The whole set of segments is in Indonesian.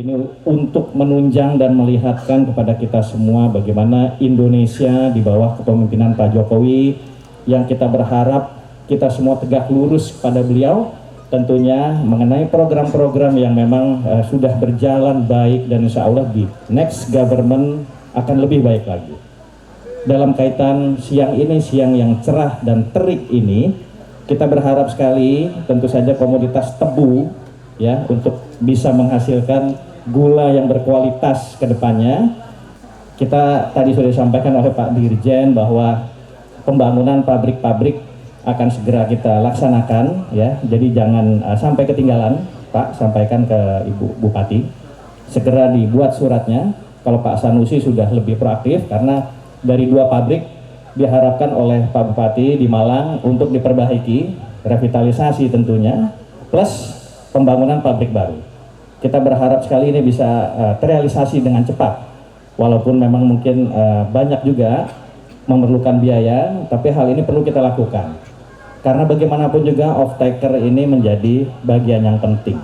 Ini untuk menunjang dan melihatkan kepada kita semua bagaimana Indonesia di bawah kepemimpinan Pak Jokowi yang kita berharap kita semua tegak lurus pada beliau, tentunya mengenai program-program yang memang sudah berjalan baik dan insya Allah di next government akan lebih baik lagi. Dalam kaitan siang ini, siang yang cerah dan terik ini, kita berharap sekali tentu saja komoditas tebu ya untuk bisa menghasilkan gula yang berkualitas ke depannya. Kita tadi sudah disampaikan oleh Pak Dirjen bahwa pembangunan pabrik-pabrik akan segera kita laksanakan ya. Jadi jangan sampai ketinggalan, Pak, sampaikan ke Ibu Bupati. Segera dibuat suratnya. Kalau Pak Sanusi sudah lebih proaktif karena dari 2 pabrik diharapkan oleh Pak Bupati di Malang untuk diperbaiki, revitalisasi tentunya, plus pembangunan pabrik baru. Kita berharap sekali ini bisa terrealisasi dengan cepat. Walaupun memang mungkin banyak juga memerlukan biaya, tapi hal ini perlu kita lakukan. Karena bagaimanapun juga off-taker ini menjadi bagian yang penting.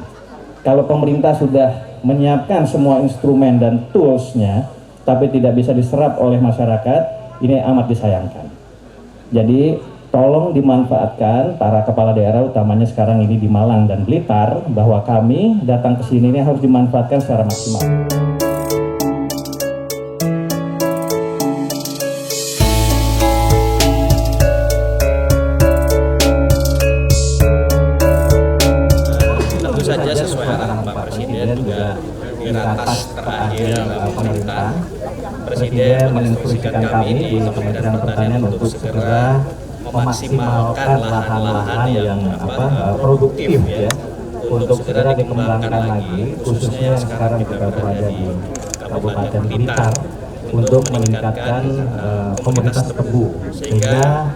Kalau pemerintah sudah menyiapkan semua instrumen dan tools-nya, tapi tidak bisa diserap oleh masyarakat, ini amat disayangkan. Jadi tolong dimanfaatkan para kepala daerah, utamanya sekarang ini di Malang dan Blitar, bahwa kami datang ke sini ini harus dimanfaatkan secara maksimal. Tentu saja sesuai arahan Pak Presiden juga di ratas terakhir pemerintah, Presiden menginstruksikan kami di Kementerian Pertanian untuk segera memaksimalkan lahan-lahan yang produktif ya, untuk segera dikembangkan lagi, khususnya yang sekarang juga berada di Kabupaten Blitar, untuk meningkatkan komoditas tebu, sehingga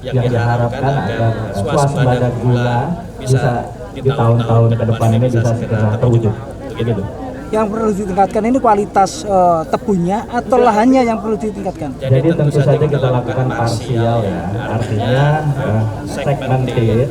yang diharapkan agar swasembada gula bisa di tahun-tahun ke depan ini bisa segera terwujud. Begitu. Yang perlu ditingkatkan ini kualitas tebunya atau lahannya yang perlu ditingkatkan? Jadi tentu saja kita lakukan parsial ya, artinya segmented,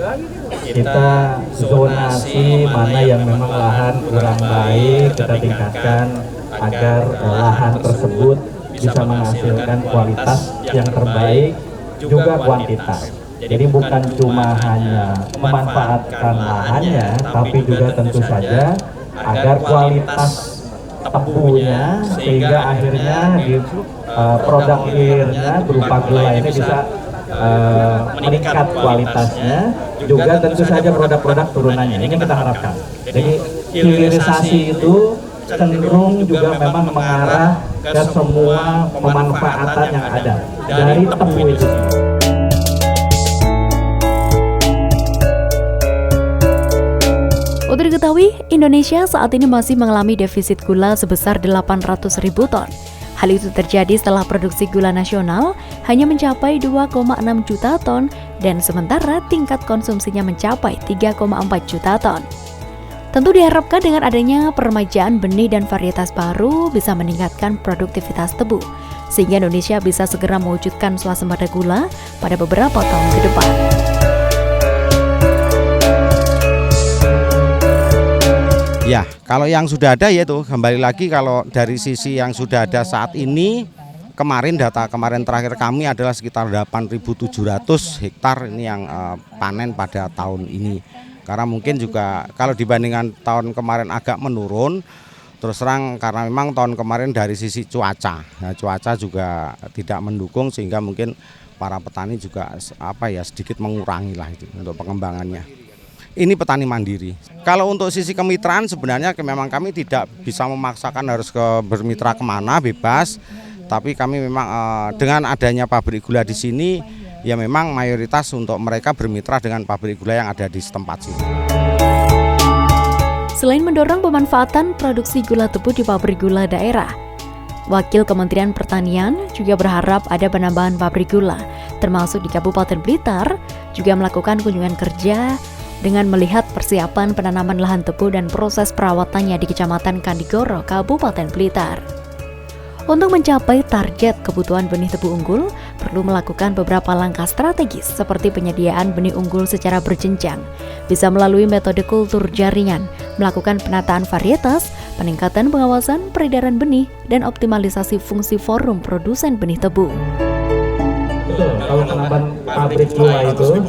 kita zonasi mana yang memang lahan kurang baik kita tingkatkan agar lahan tersebut bisa menghasilkan kualitas yang terbaik juga kuantitas. Jadi bukan cuma hanya memanfaatkan lahannya, tapi juga tentu saja agar kualitas tebunya sehingga akhirnya di produk akhirnya berupa gula ini bisa meningkat kualitasnya, juga tentu saja produk-produk turunannya. Ini kita harapkan. Jadi hilirisasi itu cenderung juga memang mengarah ke semua pemanfaatan yang ada dari tebu itu. Untuk diketahui, Indonesia saat ini masih mengalami defisit gula sebesar 800.000 ton. Hal itu terjadi setelah produksi gula nasional hanya mencapai 2,6 juta ton dan sementara tingkat konsumsinya mencapai 3,4 juta ton. Tentu diharapkan dengan adanya peremajaan benih dan varietas baru bisa meningkatkan produktivitas tebu, sehingga Indonesia bisa segera mewujudkan swasembada gula pada beberapa tahun ke depan. Ya, kalau yang sudah ada yaitu kembali lagi kalau dari sisi yang sudah ada saat ini, data kemarin terakhir kami adalah sekitar 8.700 hektar ini yang panen pada tahun ini. Karena mungkin juga kalau dibandingkan tahun kemarin agak menurun, terus terang karena memang tahun kemarin dari sisi cuaca, cuaca juga tidak mendukung sehingga mungkin para petani juga sedikit mengurangi lah itu untuk pengembangannya. Ini petani mandiri. Kalau untuk sisi kemitraan sebenarnya memang kami tidak bisa memaksakan harus bermitra kemana, bebas. Tapi kami memang dengan adanya pabrik gula di sini, ya memang mayoritas untuk mereka bermitra dengan pabrik gula yang ada di setempat sini. Selain mendorong pemanfaatan produksi gula tebu di pabrik gula daerah, Wakil Kementerian Pertanian juga berharap ada penambahan pabrik gula, termasuk di Kabupaten Blitar, juga melakukan kunjungan kerja dengan melihat persiapan penanaman lahan tebu dan proses perawatannya di Kecamatan Kandigoro, Kabupaten Blitar. Untuk mencapai target kebutuhan benih tebu unggul, perlu melakukan beberapa langkah strategis seperti penyediaan benih unggul secara berjenjang, bisa melalui metode kultur jaringan melakukan penataan varietas, peningkatan pengawasan peredaran benih, dan optimalisasi fungsi forum produsen benih tebu. Betul, kalau penambahan pabrik gula itu,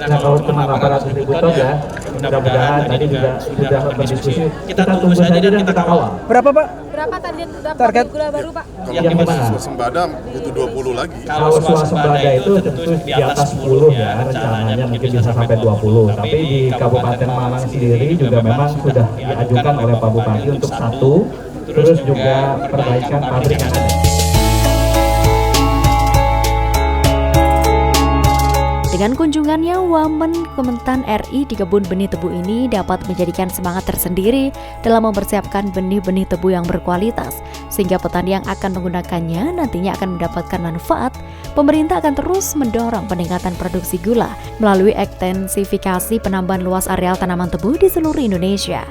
nah kalau cuma 800.000 ton ya, mudah-mudahan tadi juga sudah berdiskusi. Kita tunggu saja dan kita kawal. Berapa Pak? Berapa target Target gula baru Pak? Yang gimana? Swasembada butuh 20 lagi. Kalau swasembada itu tentu di atas 10 ya, rencananya mungkin bisa sampai 20. Tapi di Kabupaten Malang sendiri juga memang sudah diajukan oleh Pak Bupati untuk 1, terus juga perbaikan pabrik yang ada. Dengan kunjungannya, Wamen Kementan RI di kebun benih tebu ini dapat menjadikan semangat tersendiri dalam mempersiapkan benih-benih tebu yang berkualitas, sehingga petani yang akan menggunakannya nantinya akan mendapatkan manfaat. Pemerintah akan terus mendorong peningkatan produksi gula melalui ekstensifikasi penambahan luas areal tanaman tebu di seluruh Indonesia.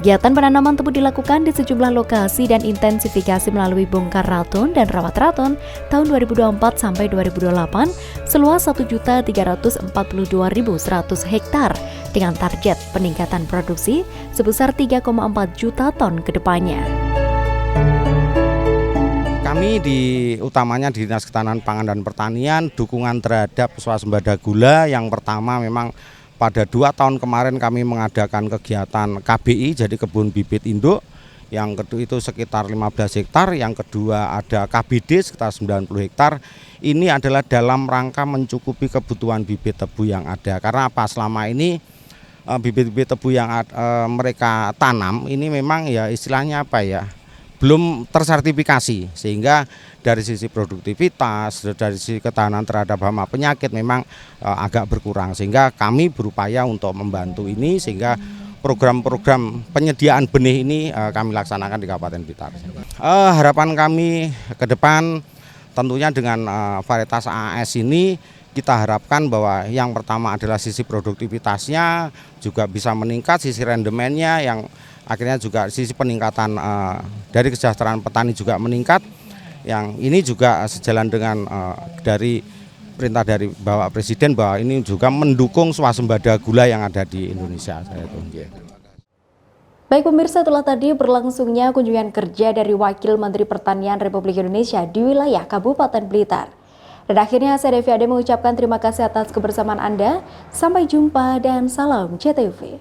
Kegiatan penanaman tebu dilakukan di sejumlah lokasi dan intensifikasi melalui bongkar raton dan rawat raton tahun 2024 sampai 2028 seluas 1.342.100 hektar dengan target peningkatan produksi sebesar 3,4 juta ton ke depannya. Kami utamanya di Dinas Ketahanan Pangan dan Pertanian dukungan terhadap swasembada gula yang pertama memang pada 2 tahun kemarin kami mengadakan kegiatan KBI, jadi kebun bibit induk. Yang kedua itu sekitar 15 hektar, yang kedua ada KBD sekitar 90 hektar. Ini adalah dalam rangka mencukupi kebutuhan bibit tebu yang ada. Karena apa? Selama ini bibit-bibit tebu yang mereka tanam ini memang ya istilahnya apa ya? Belum tersertifikasi, sehingga dari sisi produktivitas, dari sisi ketahanan terhadap hama penyakit memang agak berkurang, sehingga kami berupaya untuk membantu ini sehingga program-program penyediaan benih ini kami laksanakan di Kabupaten Blitar. Harapan kami ke depan tentunya dengan varietas AAS ini kita harapkan bahwa yang pertama adalah sisi produktivitasnya juga bisa meningkat, sisi rendemennya yang akhirnya juga sisi peningkatan dari kesejahteraan petani juga meningkat. Yang ini juga sejalan dengan dari perintah dari Bapak Presiden bahwa ini juga mendukung swasembada gula yang ada di Indonesia. Baik pemirsa, itulah tadi berlangsungnya kunjungan kerja dari Wakil Menteri Pertanian Republik Indonesia di wilayah Kabupaten Blitar. Dan akhirnya saya Devi Ade mengucapkan terima kasih atas kebersamaan Anda. Sampai jumpa dan salam JTV.